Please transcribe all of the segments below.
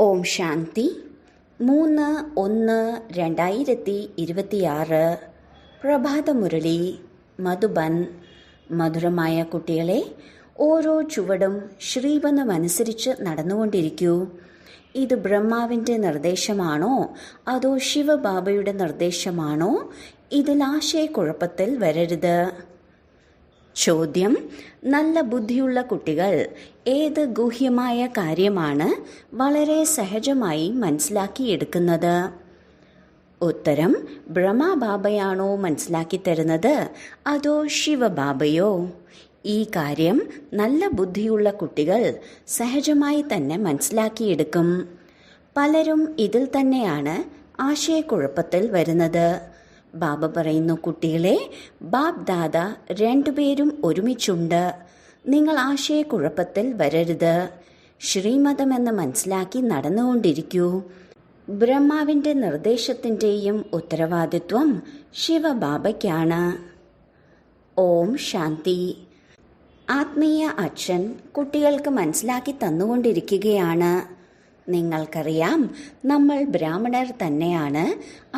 ഓം ശാന്തി 3/1/2026 പ്രഭാതമുരളി മധുബൻ. മധുരമായ കുട്ടികളെ, ഓരോ ചുവടും ശ്രീബന്ധമനുസരിച്ച് നടന്നുകൊണ്ടിരിക്കൂ. ഇത് ബ്രഹ്മാവിൻ്റെ നിർദ്ദേശമാണോ അതോ ശിവബാബയുടെ നിർദ്ദേശമാണോ? ഇതിൽ ആശയക്കുഴപ്പത്തിൽ വരരുത്. ചോദ്യം: നല്ല ബുദ്ധിയുള്ള കുട്ടികൾ ഏത് ഗൂഹ്യമായ കാര്യമാണ് വളരെ സഹജമായി മനസ്സിലാക്കിയെടുക്കുന്നത്? ഉത്തരം: ബ്രഹ്മബാബയാണോ മനസ്സിലാക്കി തരുന്നത് അതോ ശിവബാബയോ? ഈ കാര്യം നല്ല ബുദ്ധിയുള്ള കുട്ടികൾ സഹജമായി തന്നെ മനസ്സിലാക്കിയെടുക്കും. പലരും ഇതിൽ തന്നെയാണ് ആശയക്കുഴപ്പത്തിൽ വരുന്നത്. ബാബ പറയുന്നു, കുട്ടികളെ, ബാബ് ദാദ രണ്ടുപേരും ഒരുമിച്ചുണ്ട്. നിങ്ങൾ ആശയക്കുഴപ്പത്തിൽ വരരുത്. ശ്രീമതമെന്ന് മനസ്സിലാക്കി നടന്നുകൊണ്ടിരിക്കൂ. ബ്രഹ്മാവിൻ്റെ നിർദ്ദേശത്തിൻ്റെയും ഉത്തരവാദിത്വം ശിവബാബയ്ക്കാണ്. ഓം ശാന്തി. ആത്മീയ അച്ഛൻ കുട്ടികൾക്ക് മനസ്സിലാക്കി തന്നുകൊണ്ടിരിക്കുകയാണ്. നിങ്ങൾക്കറിയാം, നമ്മൾ ബ്രാഹ്മണർ തന്നെയാണ്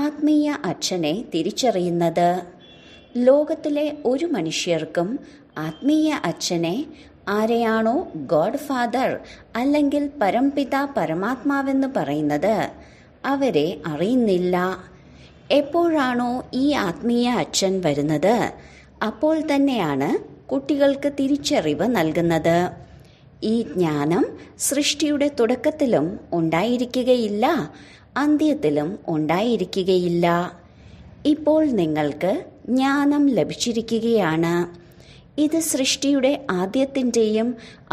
ആത്മീയ അച്ഛനെ തിരിച്ചറിയുന്നത്. ലോകത്തിലെ ഒരു മനുഷ്യർക്കും ആത്മീയ അച്ഛനെ, ആരെയാണോ ഗോഡ് ഫാദർ അല്ലെങ്കിൽ പരംപിത പരമാത്മാവെന്ന് പറയുന്നത്, അവരെ അറിയുന്നില്ല. എപ്പോഴാണോ ഈ ആത്മീയ അച്ഛൻ വരുന്നത്, അപ്പോൾ തന്നെയാണ് കുട്ടികൾക്ക് തിരിച്ചറിവ് നൽകുന്നത്. ഈ ജ്ഞാനം സൃഷ്ടിയുടെ തുടക്കത്തിലും ഉണ്ടായിരിക്കുകയില്ല, അന്ത്യത്തിലും ഉണ്ടായിരിക്കുകയില്ല. ഇപ്പോൾ നിങ്ങൾക്ക് ജ്ഞാനം ലഭിച്ചിരിക്കുകയാണ്. ഇത് സൃഷ്ടിയുടെ ആദ്യത്തിൻ്റെയും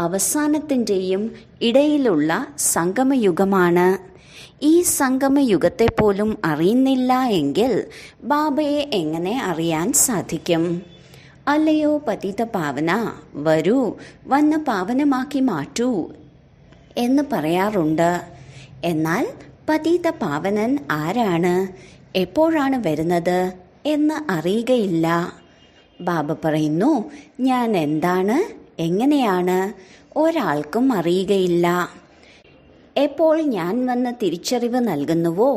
അവസാനത്തിൻ്റെയും ഇടയിലുള്ള സംഗമയുഗമാണ്. ഈ സംഗമയുഗത്തെ പോലും അറിയുന്നില്ല എങ്കിൽ ബാബയെ എങ്ങനെ അറിയാൻ സാധിക്കും? അല്ലയോ പതിത പാവന, വരൂ, വന്ന് പാവനമാക്കി മാറ്റൂ എന്ന് പറയാറുണ്ട്. എന്നാൽ പതിത പാവനൻ ആരാണ്, എപ്പോഴാണ് വരുന്നത് എന്ന് അറിയുകയില്ല. ബാബ പറയുന്നു, ഞാൻ എന്താണ്, എങ്ങനെയാണ്, ഒരാൾക്കും അറിയുകയില്ല. എപ്പോൾ ഞാൻ വന്ന് തിരിച്ചറിവ് നൽകുന്നുവോ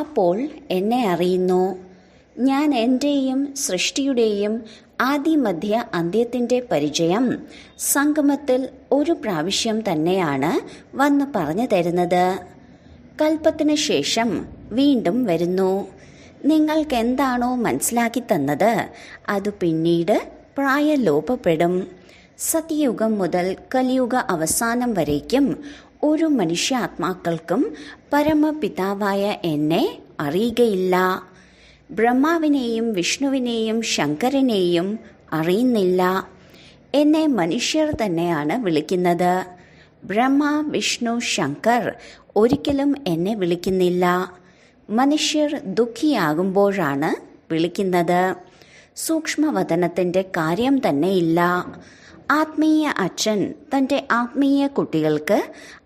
അപ്പോൾ എന്നെ അറിയുന്നു. ഞാൻ എൻ്റെയും സൃഷ്ടിയുടെയും ആദിമധ്യ അന്ത്യത്തിൻ്റെ പരിചയം സംഗമത്തിൽ ഒരു പ്രാവശ്യം തന്നെയാണ് വന്ന് പറഞ്ഞു തരുന്നത്. കൽപ്പത്തിന് ശേഷം വീണ്ടും വരുന്നു. നിങ്ങൾക്ക് എന്താണോ മനസ്സിലാക്കി തന്നത് അത് പിന്നീട് പ്രായലോപപ്പെടും. സത്യയുഗം മുതൽ കലിയുഗ അവസാനം വരേക്കും ഒരു മനുഷ്യാത്മാക്കൾക്കും പരമപിതാവായ എന്നെ അറിയുകയില്ല. ബ്രഹ്മാവിനെയും വിഷ്ണുവിനെയും ശങ്കരനെയും അറിയുന്നില്ല. എന്നെ മനുഷ്യർ തന്നെയാണ് വിളിക്കുന്നത്. ബ്രഹ്മ, വിഷ്ണു, ശങ്കർ ഒരിക്കലും എന്നെ വിളിക്കുന്നില്ല. മനുഷ്യർ ദുഃഖിയാകുമ്പോഴാണ് വിളിക്കുന്നത്. സൂക്ഷ്മവതനത്തിൻ്റെ കാര്യം തന്നെയില്ല. ആത്മീയ അച്ഛൻ തൻ്റെ ആത്മീയ കുട്ടികൾക്ക്,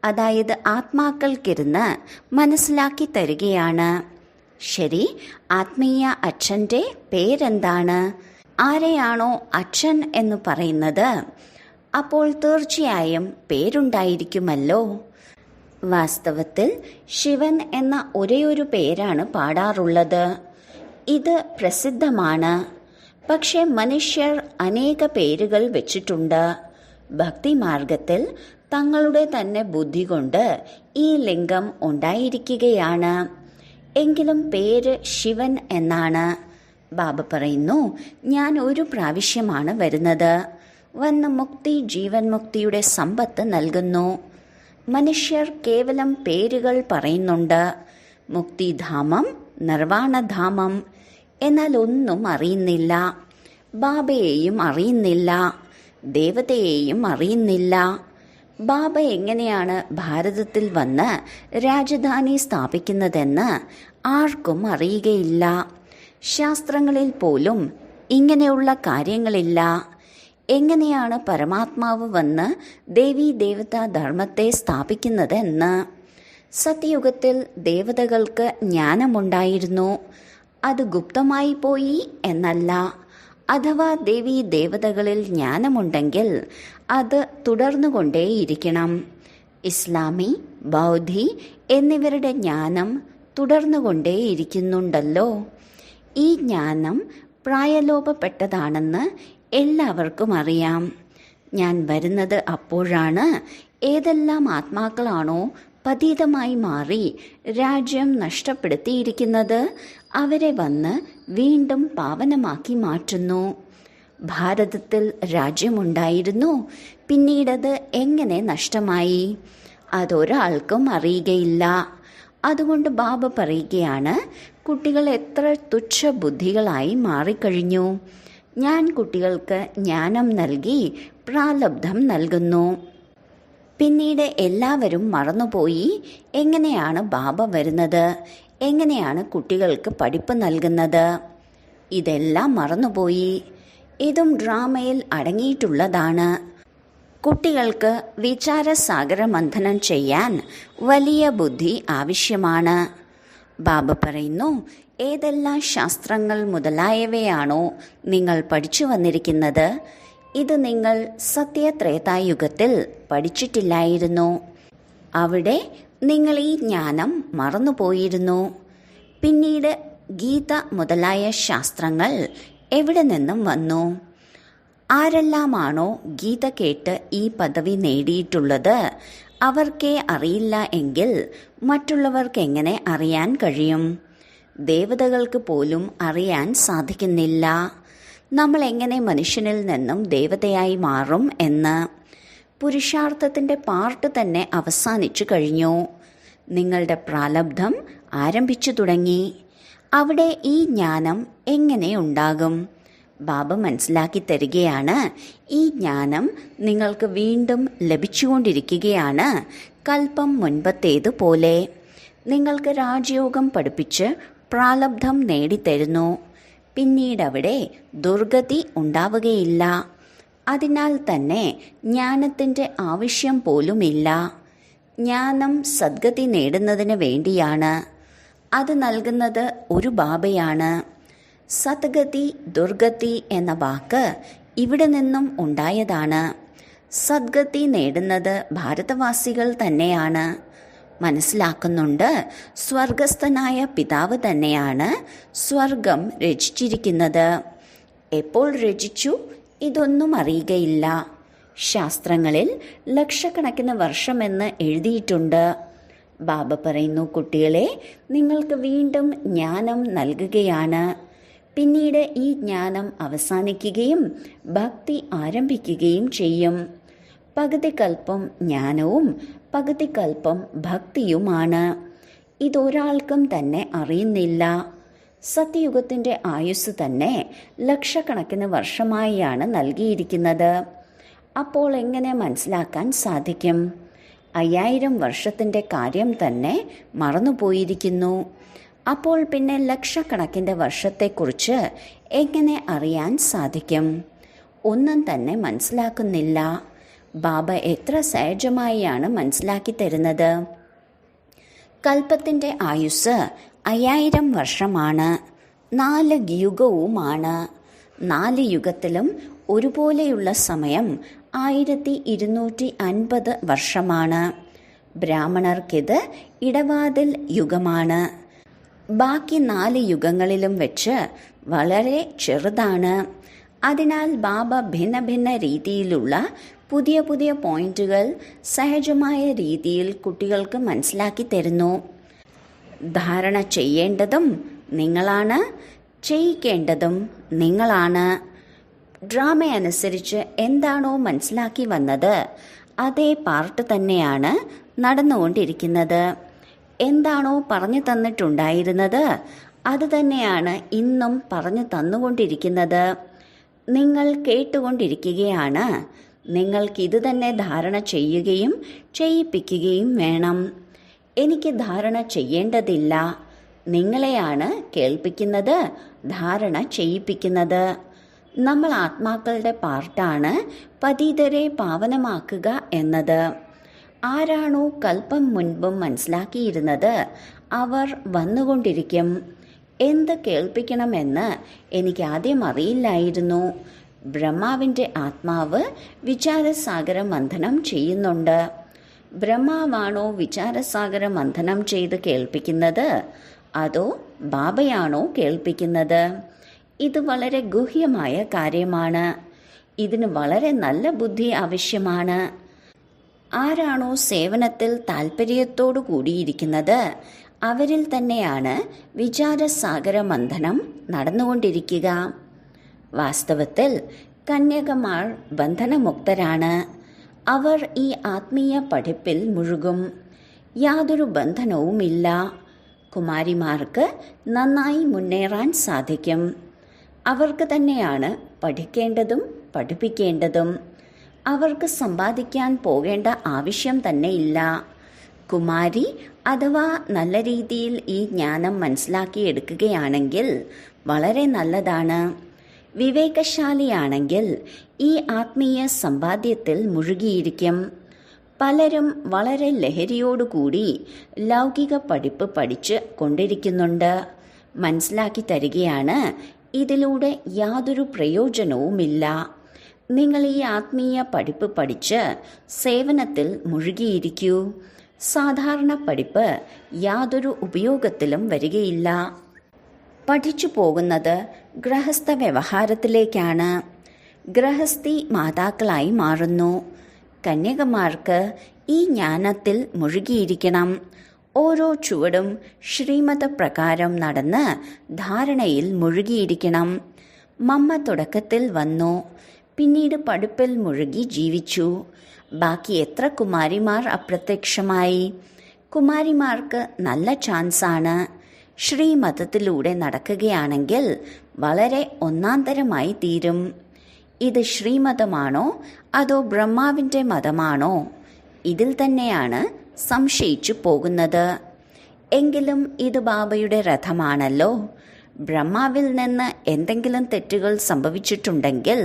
അതായത് ആത്മാക്കൾക്കിരുന്ന് മനസ്സിലാക്കി തരികയാണ്. ശരി, ആത്മീയ അച്ഛൻ്റെ പേരെന്താണ്? ആരെയാണോ അച്ഛൻ എന്ന് പറയുന്നത്, അപ്പോൾ തീർച്ചയായും പേരുണ്ടായിരിക്കുമല്ലോ. വാസ്തവത്തിൽ ശിവൻ എന്ന ഒരേയൊരു പേരാണ് പാടാറുള്ളത്. ഇത് പ്രസിദ്ധമാണ്. പക്ഷെ മനുഷ്യർ അനേക പേരുകൾ വെച്ചിട്ടുണ്ട്. ഭക്തിമാർഗത്തിൽ തങ്ങളുടെ തന്നെ ബുദ്ധി കൊണ്ട് ഈ ലിംഗം ഉണ്ടായിരിക്കുകയാണ്. എങ്കിലും പേര് ശിവൻ എന്നാണ്. ബാബ പറയുന്നു, ഞാൻ ഒരു പ്രാവശ്യമാണ് വരുന്നത്. വന്ന് മുക്തി, ജീവൻ മുക്തിയുടെ സമ്പത്ത് നൽകുന്നു. മനുഷ്യർ കേവലം പേരുകൾ പറയുന്നുണ്ട്. മുക്തിധാമം, നിർവാണധാമം, എന്നാൽ ഒന്നും അറിയുന്നില്ല. ബാബയെയും അറിയുന്നില്ല, ദേവതയെയും അറിയുന്നില്ല. ബാബ എങ്ങനെയാണ് ഭാരതത്തിൽ വന്ന് രാജധാനി സ്ഥാപിക്കുന്നതെന്ന് ആർക്കും അറിയുകയില്ല. ശാസ്ത്രങ്ങളിൽ പോലും ഇങ്ങനെയുള്ള കാര്യങ്ങളില്ല. എങ്ങനെയാണ് പരമാത്മാവ് വന്ന് ദേവീ ദേവതാ ധർമ്മത്തെ സ്ഥാപിക്കുന്നതെന്ന്? സത്യയുഗത്തിൽ ദേവതകൾക്ക് ജ്ഞാനമുണ്ടായിരുന്നു. അത് ഗുപ്തമായി പോയി എന്നല്ല. അഥവാ ദേവീ ദേവതകളിൽ ജ്ഞാനമുണ്ടെങ്കിൽ അത് തുടർന്നുകൊണ്ടേയിരിക്കണം. ഇസ്ലാമി, ബൗദ്ധി എന്നിവരുടെ ജ്ഞാനം തുടർന്നുകൊണ്ടേയിരിക്കുന്നുണ്ടല്ലോ. ഈ ജ്ഞാനം പ്രായലോപപ്പെട്ടതാണെന്ന് എല്ലാവർക്കും അറിയാം. ഞാൻ വരുന്നത് അപ്പോഴാണ്. ഏതെല്ലാം ആത്മാക്കളാണോ പതീതമായി മാറി രാജ്യം നഷ്ടപ്പെടുത്തിയിരിക്കുന്നത് അവരെ വന്ന് വീണ്ടും പാവനമാക്കി മാറ്റുന്നു. ഭാരതത്തിൽ രാജ്യമുണ്ടായിരുന്നു, പിന്നീടത് എങ്ങനെ നഷ്ടമായി അതൊരാൾക്കും അറിയുകയില്ല. അതുകൊണ്ട് ബാബ പറയുകയാണ്, കുട്ടികൾ എത്ര തുച്ഛബുദ്ധികളായി മാറിക്കഴിഞ്ഞു. ഞാൻ കുട്ടികൾക്ക് ജ്ഞാനം നൽകി പ്രാലബ്ധം നൽകുന്നു. പിന്നീട് എല്ലാവരും മറന്നുപോയി എങ്ങനെയാണ് ബാബ വരുന്നത്, എങ്ങനെയാണ് കുട്ടികൾക്ക് പഠിപ്പ് നൽകുന്നത്. ഇതെല്ലാം മറന്നുപോയി. ഇതും ഡ്രാമയിൽ അടങ്ങിയിട്ടുള്ളതാണ്. കുട്ടികൾക്ക് വിചാരസാഗര മന്ഥനം ചെയ്യാൻ വലിയ ബുദ്ധി ആവശ്യമാണ്. ബാബ പറയുന്നു, ഏതെല്ലാം ശാസ്ത്രങ്ങൾ മുതലായവയാണോ നിങ്ങൾ പഠിച്ചു വന്നിരിക്കുന്നത്, ഇത് നിങ്ങൾ സത്യത്രേതായുഗത്തിൽ പഠിച്ചിട്ടില്ലായിരുന്നു. അവിടെ നിങ്ങൾ ഈ ജ്ഞാനം മറന്നുപോയിരുന്നു. പിന്നീട് ഗീത മുതലായ ശാസ്ത്രങ്ങൾ എവിടെ നിന്നും വന്നു? ആരെല്ലാമാണോ ഗീത കേട്ട് ഈ പദവി നേടിയിട്ടുള്ളത് അവർക്കേ അറിയില്ല എങ്കിൽ മറ്റുള്ളവർക്ക് എങ്ങനെ അറിയാൻ കഴിയും? ദേവതകൾക്ക് പോലും അറിയാൻ സാധിക്കുന്നില്ല നമ്മൾ എങ്ങനെ മനുഷ്യനിൽ നിന്നും ദേവതയായി മാറും എന്ന്. പുരുഷാർത്ഥത്തിൻ്റെ പാർട്ട് തന്നെ അവസാനിച്ചു കഴിഞ്ഞു. നിങ്ങളുടെ പ്രാലബ്ധം ആരംഭിച്ചു തുടങ്ങി. അവിടെ ഈ ജ്ഞാനം എങ്ങനെ ഉണ്ടാകും? ബാബ മനസ്സിലാക്കി തരികയാണ്, ഈ ജ്ഞാനം നിങ്ങൾക്ക് വീണ്ടും ലഭിച്ചുകൊണ്ടിരിക്കുകയാണ്. കൽപ്പം മുൻപത്തേതുപോലെ നിങ്ങൾക്ക് രാജയോഗം പഠിപ്പിച്ച് പ്രാലബ്ധം നേടിത്തരുന്നു. പിന്നീടവിടെ ദുർഗതി ഉണ്ടാവുകയില്ല. അതിനാൽ തന്നെ ജ്ഞാനത്തിൻ്റെ ആവശ്യം പോലുമില്ല. ജ്ഞാനം സദ്ഗതി നേടുന്നതിന് വേണ്ടിയാണ്. അത് നൽകുന്നത് ഒരു ബാബയാണ്. സദ്ഗതി, ദുർഗതി എന്ന വാക്ക് ഇവിടെ നിന്നും ഉണ്ടായതാണ്. സദ്ഗതി നേടുന്നത് ഭാരതവാസികൾ തന്നെയാണ്. മനസ്സിലാക്കുന്നുണ്ട്, സ്വർഗസ്ഥനായ പിതാവ് തന്നെയാണ് സ്വർഗം രചിച്ചിരിക്കുന്നത്. എപ്പോൾ രചിച്ചു ഇതൊന്നും അറിയുകയില്ല. ശാസ്ത്രങ്ങളിൽ ലക്ഷക്കണക്കിന് വർഷമെന്ന് എഴുതിയിട്ടുണ്ട്. ബാബ പറയുന്നു, കുട്ടികളെ നിങ്ങൾക്ക് വീണ്ടും ജ്ഞാനം നൽകുകയാണ്. പിന്നീട് ഈ ജ്ഞാനം അവസാനിക്കുകയും ഭക്തി ആരംഭിക്കുകയും ചെയ്യും. പകുതി കൽപ്പം ജ്ഞാനവും പകുതി കൽപ്പം ഭക്തിയുമാണ്. ഇതൊരാൾക്കും തന്നെ അറിയുന്നില്ല. സത്യയുഗത്തിൻ്റെ ആയുസ് തന്നെ ലക്ഷക്കണക്കിന് വർഷമായാണ് നൽകിയിരിക്കുന്നത്. അപ്പോൾ എങ്ങനെ മനസ്സിലാക്കാൻ സാധിക്കും? 5000 വർഷത്തിൻ്റെ കാര്യം തന്നെ മറന്നുപോയിരിക്കുന്നു. അപ്പോൾ പിന്നെ ലക്ഷക്കണക്കിൻ്റെ വർഷത്തെക്കുറിച്ച് എങ്ങനെ അറിയാൻ സാധിക്കും? ഒന്നും തന്നെ മനസ്സിലാക്കുന്നില്ല. ബാബ എത്ര സഹജമായാണ് മനസ്സിലാക്കി തരുന്നത്. കൽപ്പത്തിൻ്റെ ആയുസ് 5000 വർഷമാണ്. 4 യുഗവുമാണ്. 4 യുഗത്തിലും ഒരുപോലെയുള്ള സമയം 1250 വർഷമാണ്. ബ്രാഹ്മണർക്കിത് ഇടവാതിൽ യുഗമാണ്. ബാക്കി 4 യുഗങ്ങളിലും വെച്ച് വളരെ ചെറുതാണ്. അതിനാൽ ബാബ ഭിന്ന ഭിന്ന രീതിയിലുള്ള പുതിയ പുതിയ പോയിന്റുകൾ സഹജമായ രീതിയിൽ കുട്ടികൾക്ക് മനസ്സിലാക്കി തരുന്നു. ധാരണ ചെയ്യേണ്ടതും നിങ്ങളാണ്, ചെയ്യിക്കേണ്ടതും നിങ്ങളാണ്. ഡ്രാമ അനുസരിച്ച് എന്താണോ മനസ്സിലാക്കി വന്നത് അതേ പാർട്ട് തന്നെയാണ് നടന്നുകൊണ്ടിരിക്കുന്നത്. എന്താണോ പറഞ്ഞു തന്നിട്ടുണ്ടായിരുന്നത് അത് തന്നെയാണ് ഇന്നും പറഞ്ഞു തന്നുകൊണ്ടിരിക്കുന്നത്. നിങ്ങൾ കേട്ടുകൊണ്ടിരിക്കുകയാണ്. നിങ്ങൾക്കിത് തന്നെ ധാരണ ചെയ്യുകയും ചെയ്യിപ്പിക്കുകയും വേണം. എനിക്ക് ധാരണ ചെയ്യേണ്ടതില്ല. നിങ്ങളെയാണ് കേൾപ്പിക്കുന്നത്, ധാരണ ചെയ്യിപ്പിക്കുന്നത്. നമ്മൾ ആത്മാക്കളുടെ പാർട്ടാണ് പതീതരെ പാവനമാക്കുക എന്നത്. ആരാണോ കൽപ്പം മുൻപും മനസ്സിലാക്കിയിരുന്നത് അവർ വന്നുകൊണ്ടിരിക്കും. എന്ത് കേൾപ്പിക്കണമെന്ന് എനിക്ക് ആദ്യം അറിയില്ലായിരുന്നു. ബ്രഹ്മാവിൻ്റെ ആത്മാവ് വിചാരസാഗര മന്ഥനം ചെയ്യുന്നുണ്ട്. ബ്രഹ്മാവാണോ വിചാരസാഗര മന്ഥനം ചെയ്ത് കേൾപ്പിക്കുന്നത്, അതോ ബാബയാണോ കേൾപ്പിക്കുന്നത്? ഇത് വളരെ ഗുഹ്യമായ കാര്യമാണ്. ഇതിന് വളരെ നല്ല ബുദ്ധി ആവശ്യമാണ്. ആരാണോ സേവനത്തിൽ താല്പര്യത്തോടു കൂടിയിരിക്കുന്നത്, അവരിൽ തന്നെയാണ് വിചാരസാഗര മന്ഥനം നടന്നുകൊണ്ടിരിക്കുക. വാസ്തവത്തിൽ കന്യകമാർ ബന്ധനമുക്തരാണ്. അവർ ഈ ആത്മീയ പഠിപ്പിൽ മുഴുകും. യാതൊരു ബന്ധനവുമില്ല. കുമാരിമാർക്ക് നന്നായി മുന്നേറാൻ സാധിക്കും. അവർക്ക് തന്നെയാണ് പഠിക്കേണ്ടതും പഠിപ്പിക്കേണ്ടതും. അവർക്ക് സമ്പാദിക്കാൻ പോകേണ്ട ആവശ്യം തന്നെ ഇല്ല. കുമാരി അഥവാ നല്ല രീതിയിൽ ഈ ജ്ഞാനം മനസ്സിലാക്കിയെടുക്കുകയാണെങ്കിൽ വളരെ നല്ലതാണ്. വിവേകശാലിയാണെങ്കിൽ ഈ ആത്മീയ സമ്പാദ്യത്തിൽ മുഴുകിയിരിക്കും. പലരും വളരെ ലഹരിയോടുകൂടി ലൗകിക പഠിപ്പ് പഠിച്ച് കൊണ്ടിരിക്കുന്നുണ്ട്. മനസ്സിലാക്കി തരികയാണ്, ഇതിലൂടെ യാതൊരു പ്രയോജനവുമില്ല. നിങ്ങൾ ഈ ആത്മീയ പഠിപ്പ് പഠിച്ച് സേവനത്തിൽ മുഴുകിയിരിക്കൂ. സാധാരണ പഠിപ്പ് യാതൊരു ഉപയോഗത്തിലും വരികയില്ല. പഠിച്ചു പോകുന്നത് ഗൃഹസ്ഥ വ്യവഹാരത്തിലേക്കാണ്. ഗൃഹസ്ഥി മാതാക്കളായി മാറുന്നു. കന്യകമാർക്ക് ഈ ജ്ഞാനത്തിൽ മുഴുകിയിരിക്കണം. ഓരോ ചുവടും ശ്രീമത പ്രകാരം നടന്ന് ധാരണയിൽ മുഴുകിയിരിക്കണം. മമ്മ തുടക്കത്തിൽ വന്നു, പിന്നീട് പഠിപ്പിൽ മുഴുകി ജീവിച്ചു. ബാക്കി എത്ര കുമാരിമാർ അപ്രത്യക്ഷമായി? കുമാരിമാർക്ക് നല്ല ചാൻസാണ്. ശ്രീമതത്തിലൂടെ നടക്കുകയാണെങ്കിൽ വളരെ ഒന്നാന്തരമായി തീരും. ഇത് ശ്രീമതമാണോ അതോ ബ്രഹ്മാവിൻ്റെ മതമാണോ? ഇതിൽ തന്നെയാണ് സംശയിച്ചു പോകുന്നത്. എങ്കിലും ഇത് ബാബയുടെ രഥമാണല്ലോ. ബ്രഹ്മാവിൽ നിന്ന് എന്തെങ്കിലും തെറ്റുകൾ സംഭവിച്ചിട്ടുണ്ടെങ്കിൽ,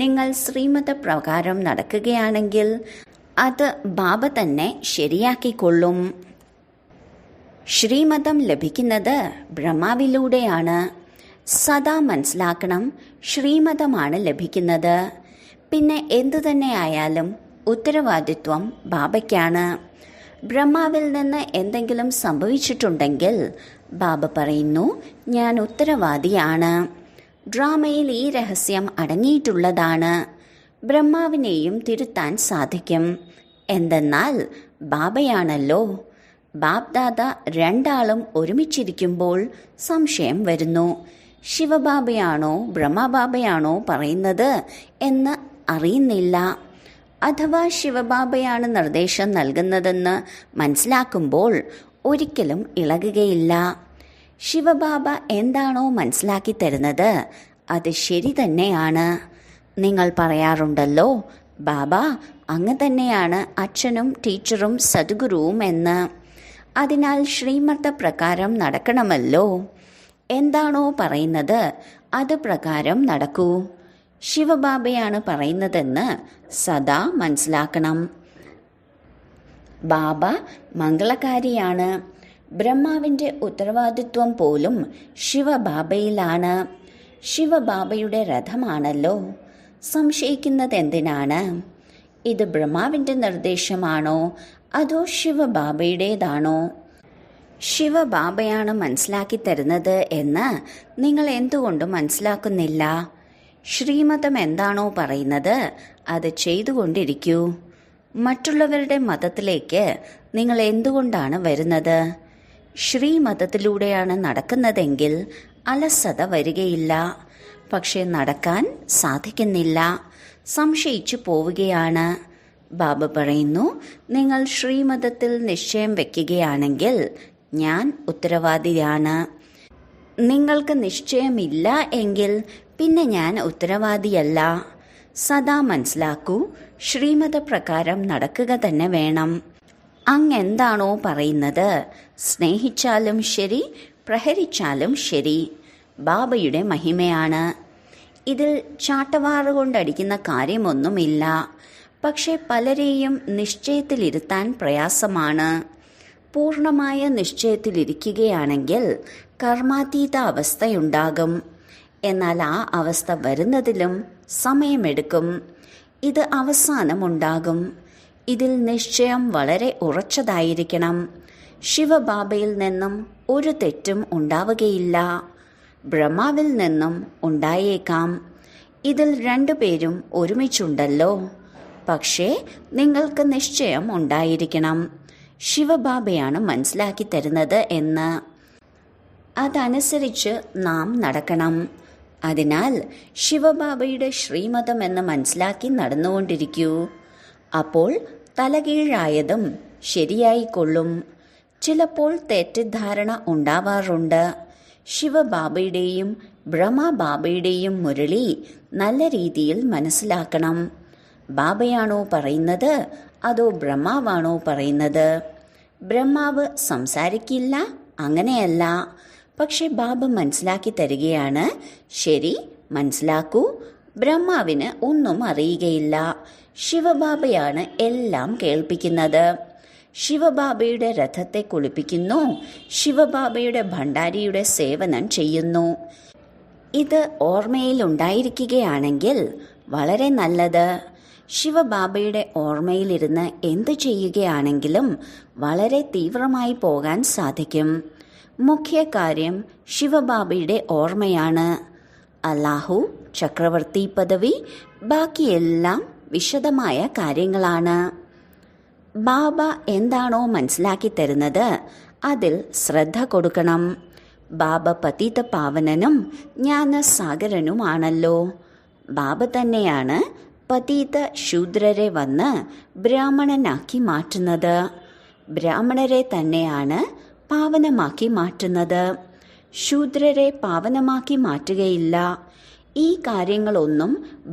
നിങ്ങൾ ശ്രീമത പ്രകാരം നടക്കുകയാണെങ്കിൽ അത് ബാബ തന്നെ ശരിയാക്കിക്കൊള്ളും. ശ്രീമതം ലഭിക്കുന്നത് ബ്രഹ്മാവിലൂടെയാണ്. സദാ മനസ്സിലാക്കണം, ശ്രീമതമാണ് ലഭിക്കുന്നത്. പിന്നെ എന്തു തന്നെ ആയാലും ഉത്തരവാദിത്വം ബാബയ്ക്കാണ്. ബ്രഹ്മാവിൽ നിന്ന് എന്തെങ്കിലും സംഭവിച്ചിട്ടുണ്ടെങ്കിൽ ബാബ പറയുന്നു, ഞാൻ ഉത്തരവാദിയാണ്. ഡ്രാമയിൽ ഈ രഹസ്യം അടങ്ങിയിട്ടുള്ളതാണ്. ബ്രഹ്മാവിനെയും തിരുത്താൻ സാധിക്കും. എന്തെന്നാൽ ബാബയാണല്ലോ. ബാബ്ദാദ രണ്ടാളും ഒരുമിച്ചിരിക്കുമ്പോൾ സംശയം വരുന്നു. ശിവബാബയാണോ ബ്രഹ്മബാബയാണോ പറയുന്നത് എന്ന് അറിയുന്നില്ല. അഥവാ ശിവബാബയാണ് നിർദ്ദേശം നൽകുന്നതെന്ന് മനസ്സിലാക്കുമ്പോൾ ഒരിക്കലും ഇളകുകയില്ല. ശിവബാബ എന്താണോ മനസ്സിലാക്കി തരുന്നത് അത് ശരി തന്നെയാണ്. നിങ്ങൾ പറയാറുണ്ടല്ലോ, ബാബ അങ്ങ് തന്നെയാണ് അച്ഛനും ടീച്ചറും സദ്ഗുരുവും എന്ന്. അതിനാൽ ശ്രീമത പ്രകാരം നടക്കണമല്ലോ. എന്താണോ പറയുന്നത് അത് പ്രകാരം നടക്കൂ. ശിവബാബയാണ് പറയുന്നതെന്ന് സദാ മനസ്സിലാക്കണം. ബാബ മംഗളകാരിയാണ്. ബ്രഹ്മാവിൻ്റെ ഉത്തരവാദിത്വം പോലും ശിവബാബയിലാണ്. ശിവബാബയുടെ രഥമാണല്ലോ. സംശയിക്കുന്നത് എന്തിനാണ്? ഇത് ബ്രഹ്മാവിൻ്റെ നിർദ്ദേശമാണോ അതോ ശിവബാബയുടേതാണോ? ശിവബാബയാണ് മനസ്സിലാക്കി തരുന്നത് എന്ന് നിങ്ങൾ എന്തുകൊണ്ട് മനസ്സിലാക്കുന്നില്ല? ശ്രീമതം എന്താണോ പറയുന്നത് അത് ചെയ്തുകൊണ്ടിരിക്കൂ. മറ്റുള്ളവരുടെ മതത്തിലേക്ക് നിങ്ങൾ എന്തുകൊണ്ടാണ് വരുന്നത്? ശ്രീമതത്തിലൂടെയാണ് നടക്കുന്നതെങ്കിൽ അലസത വരികയില്ല. പക്ഷെ നടക്കാൻ സാധിക്കുന്നില്ല. സംശയിച്ചു പോവുകയാണ്. ബാബ പറയുന്നു, നിങ്ങൾ ശ്രീമതത്തിൽ നിശ്ചയം വയ്ക്കുകയാണെങ്കിൽ ഞാൻ ഉത്തരവാദിയാണ്. നിങ്ങൾക്ക് നിശ്ചയമില്ല എങ്കിൽ പിന്നെ ഞാൻ ഉത്തരവാദിയല്ല. സദാ മനസ്സിലാക്കൂ, ശ്രീമത പ്രകാരം നടക്കുക തന്നെ വേണം. അങ്ങെന്താണോ പറയുന്നത്, സ്നേഹിച്ചാലും ശരി പ്രഹരിച്ചാലും ശരി, ബാബയുടെ മഹിമയാണ്. ഇതിൽ ചാട്ടവാറുകൊണ്ടടിക്കുന്ന കാര്യമൊന്നുമില്ല. പക്ഷെ പലരെയും നിശ്ചയത്തിലിരുത്താൻ പ്രയാസമാണ്. പൂർണ്ണമായ നിശ്ചയത്തിലിരിക്കുകയാണെങ്കിൽ കർമാതീത അവസ്ഥയുണ്ടാകും. എന്നാൽ ആ അവസ്ഥ വരുന്നതിലും സമയമെടുക്കും. ഇത് അവസാനമുണ്ടാകും. ഇതിൽ നിശ്ചയം വളരെ ഉറച്ചതായിരിക്കണം. ശിവബാബയിൽ നിന്നും ഒരു തെറ്റും ഉണ്ടാവുകയില്ല. ബ്രഹ്മാവിൽ നിന്നും ഉണ്ടായേക്കാം. ഇതിൽ രണ്ടുപേരും ഒരുമിച്ചുണ്ടല്ലോ. പക്ഷേ നിങ്ങൾക്ക് നിശ്ചയം ഉണ്ടായിരിക്കണം ശിവബാബയാണ് മനസ്സിലാക്കി തരുന്നത് എന്ന്. അതനുസരിച്ച് നാം നടക്കണം. അതിനാൽ ശിവബാബയുടെ ശ്രീമതം എന്ന് മനസ്സിലാക്കി നടന്നുകൊണ്ടിരിക്കൂ. അപ്പോൾ തലകീഴായതും ശരിയായിക്കൊള്ളും. ചിലപ്പോൾ തെറ്റിദ്ധാരണ ഉണ്ടാവാറുണ്ട്. ശിവബാബയുടെയും ബ്രഹ്മബാബയുടെയും മുരളി നല്ല രീതിയിൽ മനസ്സിലാക്കണം. ബാബയാണോ പറയുന്നത് അതോ ബ്രഹ്മാവാണോ പറയുന്നത്? ബ്രഹ്മാവ് സംസാരിക്കില്ല, അങ്ങനെയല്ല. പക്ഷെ ബാബ മനസ്സിലാക്കി തരികയാണ്, ശരി മനസ്സിലാക്കൂ. ബ്രഹ്മാവിന് ഒന്നും അറിയുകയില്ല. ശിവബാബയാണ് എല്ലാം കേൾപ്പിക്കുന്നത്. ശിവബാബയുടെ രഥത്തെ കുളിപ്പിക്കുന്നു. ശിവബാബയുടെ ഭണ്ഡാരിയുടെ സേവനം ചെയ്യുന്നു. ഇത് ഓർമ്മയിലുണ്ടായിരിക്കുകയാണെങ്കിൽ വളരെ നല്ലത്. ശിവബാബയുടെ ഓർമ്മയിലിരുന്ന് എന്തു ചെയ്യുകയാണെങ്കിലും വളരെ തീവ്രമായി പോകാൻ സാധിക്കും. മുഖ്യ കാര്യം ശിവബാബയുടെ ഓർമ്മയാണ്. അല്ലാഹു, ചക്രവർത്തി പദവി, ബാക്കിയെല്ലാം വിശദമായ കാര്യങ്ങളാണ്. ബാബ എന്താണോ മനസ്സിലാക്കി തരുന്നത് അതിൽ ശ്രദ്ധ കൊടുക്കണം. ബാബ പതിത പാവനനും ജ്ഞാനസാഗരനുമാണല്ലോ. ബാബ തന്നെയാണ് പതിത ശൂദ്രരെ വന്ന് ബ്രാഹ്മണനാക്കി മാറ്റുന്നത്. ബ്രാഹ്മണരെ തന്നെയാണ് പാവനമാക്കി മാറ്റുന്നത്. ശൂദ്രരെ പാവനമാക്കി മാറ്റുകയില്ല. ഈ കാര്യങ്ങളൊന്നും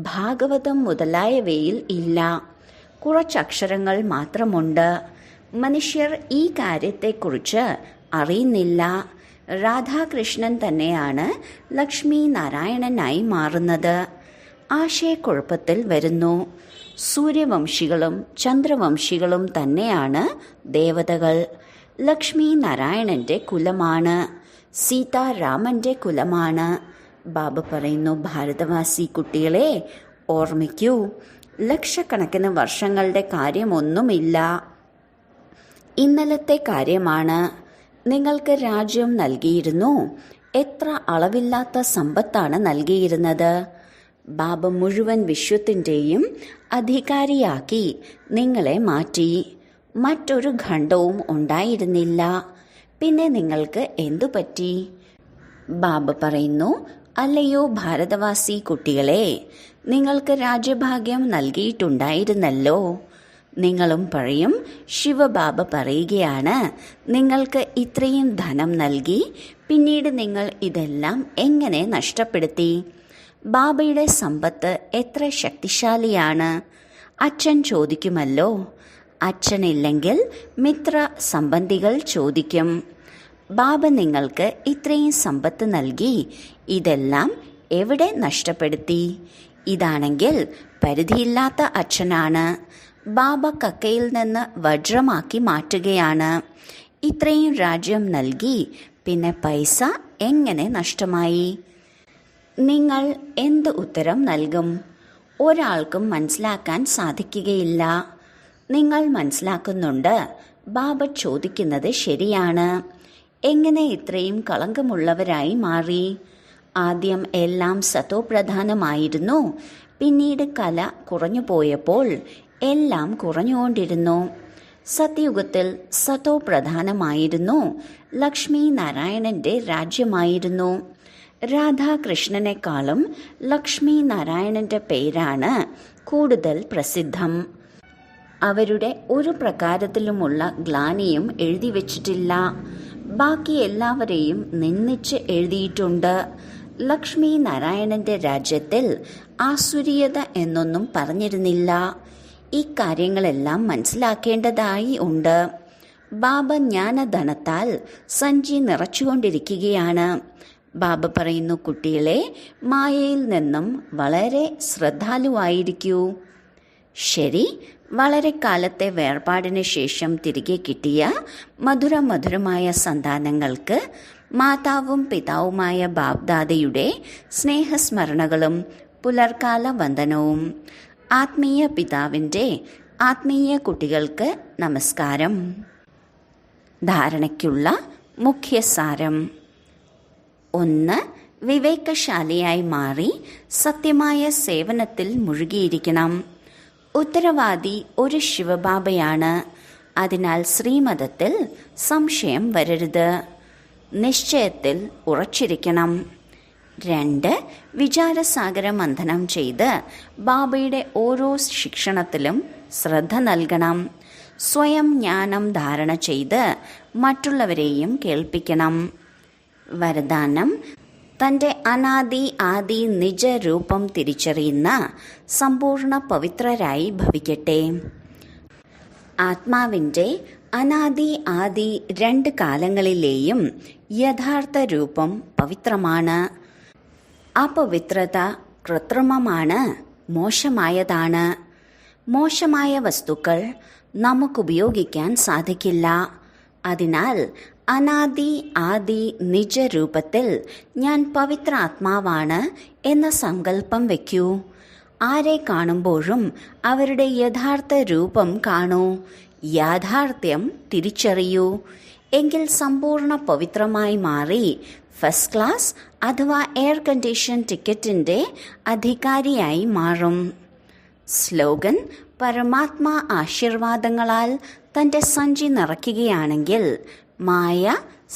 ഭാഗവതം മുതലായവയിൽ ഇല്ല. കുറച്ചക്ഷരങ്ങൾ മാത്രമുണ്ട്. മനുഷ്യർ ഈ കാര്യത്തെക്കുറിച്ച് അറിയുന്നില്ല. രാധാകൃഷ്ണൻ തന്നെയാണ് ലക്ഷ്മി നാരായണനായി മാറുന്നത്. ആശയക്കുഴപ്പത്തിൽ വരുന്നു. സൂര്യവംശികളും ചന്ദ്രവംശികളും തന്നെയാണ് ദേവതകൾ. ലക്ഷ്മി നാരായണന്റെ കുലമാണ്. സീതാരാമന്റെ കുലമാണ്. ബാബ പറയുന്നു, ഭാരതവാസി കുട്ടികളെ ഓർമ്മിക്കൂ, ലക്ഷക്കണക്കിന് വർഷങ്ങളുടെ കാര്യമൊന്നുമില്ല. ഇന്നലത്തെ കാര്യമാണ്. നിങ്ങൾക്ക് രാജ്യം നൽകിയിരുന്നു. എത്ര അളവില്ലാത്ത സമ്പത്താണ് നൽകിയിരുന്നത്. ബാബ മുഴുവൻ വിശ്വത്തിൻ്റെയും അധികാരിയാക്കി നിങ്ങളെ മാറ്റി. മറ്റൊരു ഖണ്ഡവും ഉണ്ടായിരുന്നില്ല. പിന്നെ നിങ്ങൾക്ക് എന്തു പറ്റി? ബാബ പറയുന്നു, അല്ലയോ ഭാരതവാസി കുട്ടികളെ, നിങ്ങൾക്ക് രാജ്യഭാഗ്യം നൽകിയിട്ടുണ്ടായിരുന്നല്ലോ. നിങ്ങളും പറയും, ശിവബാബ പറയുകയാണ്, നിങ്ങൾക്ക് ഇത്രയും ധനം നൽകി, പിന്നീട് നിങ്ങൾ ഇതെല്ലാം എങ്ങനെ നഷ്ടപ്പെടുത്തി? ബാബയുടെ സമ്പത്ത് എത്ര ശക്തിശാലിയാണ്? അച്ഛൻ ചോദിക്കുമല്ലോ. അച്ഛനില്ലെങ്കിൽ മിത്ര സംബന്ധികൾ ചോദിക്കും, ബാബ നിങ്ങൾക്ക് ഇത്രയും സമ്പത്ത് നൽകി, ഇതെല്ലാം എവിടെ നഷ്ടപ്പെടുത്തി? ഇതാണെങ്കിൽ പരിധിയില്ലാത്ത അച്ഛനാണ്. ബാബ കക്കയിൽ നിന്ന് വജ്രമാക്കി മാറ്റുകയാണ്. ഇത്രയും രാജ്യം നൽകി, പിന്നെ പൈസ എങ്ങനെ നഷ്ടമായി? നിങ്ങൾ എന്ത് ഉത്തരം നൽകും? ഒരാൾക്കും മനസ്സിലാക്കാൻ സാധിക്കുകയില്ല. നിങ്ങൾ മനസ്സിലാക്കുന്നുണ്ട്, ബാബ ചോദിക്കുന്നത് ശരിയാണ്. എങ്ങനെ ഇത്രയും കളങ്കമുള്ളവരായി മാറി? ആദ്യം എല്ലാം സതോപ്രധാനമായിരുന്നു. പിന്നീട് കല കുറഞ്ഞു പോയപ്പോൾ എല്ലാം കുറഞ്ഞുകൊണ്ടിരുന്നു. സത്യയുഗത്തിൽ സതോപ്രധാനമായിരുന്നു. ലക്ഷ്മി നാരായണന്റെ രാജ്യമായിരുന്നു. രാധാകൃഷ്ണനേക്കാളും ലക്ഷ്മി നാരായണന്റെ പേരാണ് കൂടുതൽ പ്രസിദ്ധം. അവരുടെ ഒരു പ്രകാരത്തിലുമുള്ള ഗ്ലാനിയും എഴുതി വച്ചിട്ടില്ല. ബാക്കി എല്ലാവരെയും നിന്ദിച്ച് എഴുതിയിട്ടുണ്ട്. ലക്ഷ്മി നാരായണന്റെ രാജ്യത്തിൽ ആസുരീയത എന്നൊന്നും പറഞ്ഞിരുന്നില്ല. ഈ കാര്യങ്ങളെല്ലാം മനസ്സിലാക്കേണ്ടതായി ഉണ്ട്. ബാബ ജ്ഞാനധനത്താൽ സഞ്ചി നിറച്ചുകൊണ്ടിരിക്കുകയാണ്. ബാബ പറയുന്നു, കുട്ടികളെ, മായയിൽ നിന്നും വളരെ ശ്രദ്ധാലുവായിരിക്കൂ. ശരി, വളരെ കാലത്തെ വേർപാടിന് ശേഷം തിരികെ കിട്ടിയ മധുരമായ സന്താനങ്ങൾക്ക് മാതാവും പിതാവുമായ ബാബ്ദാദയുടെ സ്നേഹസ്മരണകളും പുലർക്കാല വന്ദനവും. ആത്മീയ പിതാവിൻ്റെ ആത്മീയ കുട്ടികൾക്ക് നമസ്കാരം. ധാരണയ്ക്കുള്ള മുഖ്യസാരം: 1. വിവേകശാലിയായി മാറി സത്യമായ സേവനത്തിൽ മുഴുകിയിരിക്കണം. ഉത്തരവാദി ഒരു ശിവബാബയാണ്. അതിനാൽ ശ്രീമതത്തിൽ സംശയം വരരുത്. നിശ്ചയത്തിൽ ഉറച്ചിരിക്കണം. 2. വിചാരസാഗര മന്ഥനം ചെയ്ത് ബാബയുടെ ഓരോ ശിക്ഷണത്തിലും ശ്രദ്ധ നൽകണം. സ്വയം ജ്ഞാനം ധാരണ ചെയ്ത് മറ്റുള്ളവരെയും കേൾപ്പിക്കണം. വരദാനം: തൻ്റെ അനാദി ആദി നിജരൂപം തിരിച്ചറിയുന്ന സമ്പൂർണ്ണ പവിത്രരായി ഭവിക്കട്ടെ. ആത്മാവിൻ്റെ അനാദി ആദി 2 കാലങ്ങളിലെയും യഥാർത്ഥ രൂപം പവിത്രമാണ്. അപവിത്രത കൃത്രിമമാണ്, മോശമായതാണ്. മോശമായ വസ്തുക്കൾ നമുക്കുപയോഗിക്കാൻ സാധിക്കില്ല. അതിനാൽ അനാദി ആദി നിജരൂപത്തിൽ ഞാൻ പവിത്ര ആത്മാവാണ് എന്ന സങ്കല്പം വയ്ക്കൂ. ആരെ കാണുമ്പോഴും അവരുടെ യഥാർത്ഥ രൂപം കാണൂ. യാഥാർത്ഥ്യം തിരിച്ചറിയൂ. എങ്കിൽ സമ്പൂർണ്ണ പവിത്രമായി മാറി ഫസ്റ്റ് ക്ലാസ് അഥവാ എയർ കണ്ടീഷൻ ടിക്കറ്റിൻ്റെ അധികാരിയായി മാറും. സ്ലോഗൻ: പരമാത്മാ ആശീർവാദങ്ങളാൽ തൻ്റെ സഞ്ചി നിറയ്ക്കുകയാണെങ്കിൽ മായ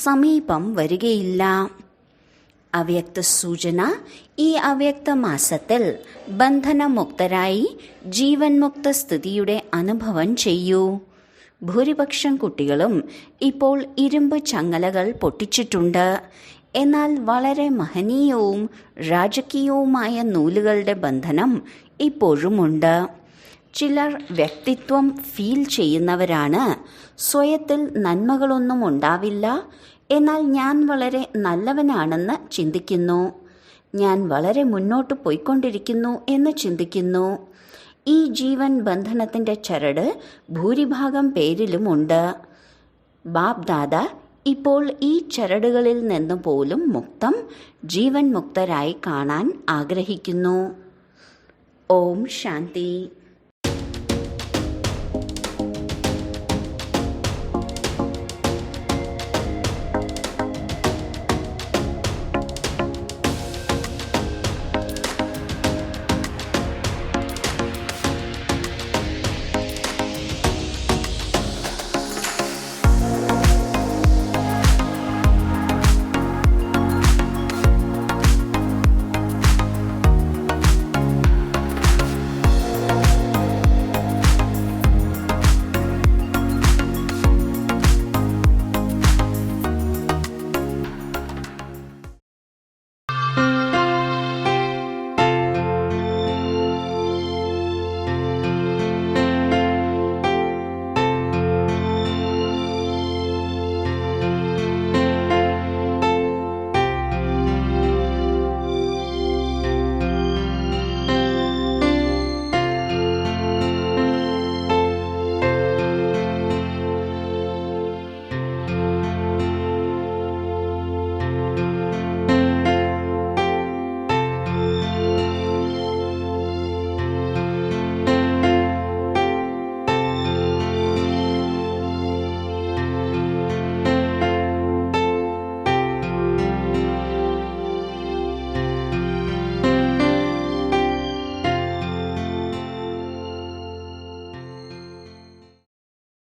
സമീപം വരികയില്ല. അവ്യക്ത സൂചന: ഈ അവ്യക്ത മാസത്തിൽ ബന്ധനമുക്തരായി ജീവൻ മുക്ത സ്ഥിതിയുടെ അനുഭവം ചെയ്യൂ. ഭൂരിപക്ഷം കുട്ടികളും ഇപ്പോൾ ഇരുമ്പ് ചങ്ങലകൾ പൊട്ടിച്ചിട്ടുണ്ട്. എന്നാൽ വളരെ മഹനീയവും രാജകീയവുമായ നൂലുകളുടെ ബന്ധനം ഇപ്പോഴുമുണ്ട്. ചിലർ വ്യക്തിത്വം ഫീൽ ചെയ്യുന്നവരാണ്. സ്വയത്തിൽ നന്മകളൊന്നും ഉണ്ടാവില്ല, എന്നാൽ ഞാൻ വളരെ നല്ലവനാണെന്ന് ചിന്തിക്കുന്നു. ഞാൻ വളരെ മുന്നോട്ട് പോയിക്കൊണ്ടിരിക്കുന്നു എന്ന് ചിന്തിക്കുന്നു. ഈ ജീവൻ ബന്ധനത്തിൻ്റെ ചരട് ഭൂരിഭാഗം പേരിലുമുണ്ട്. ബാബ് ദാദ ഇപ്പോൾ ഈ ചരടുകളിൽ നിന്ന് പോലും മുക്തം, ജീവൻ മുക്തരായി കാണാൻ ആഗ്രഹിക്കുന്നു. ഓം ശാന്തി.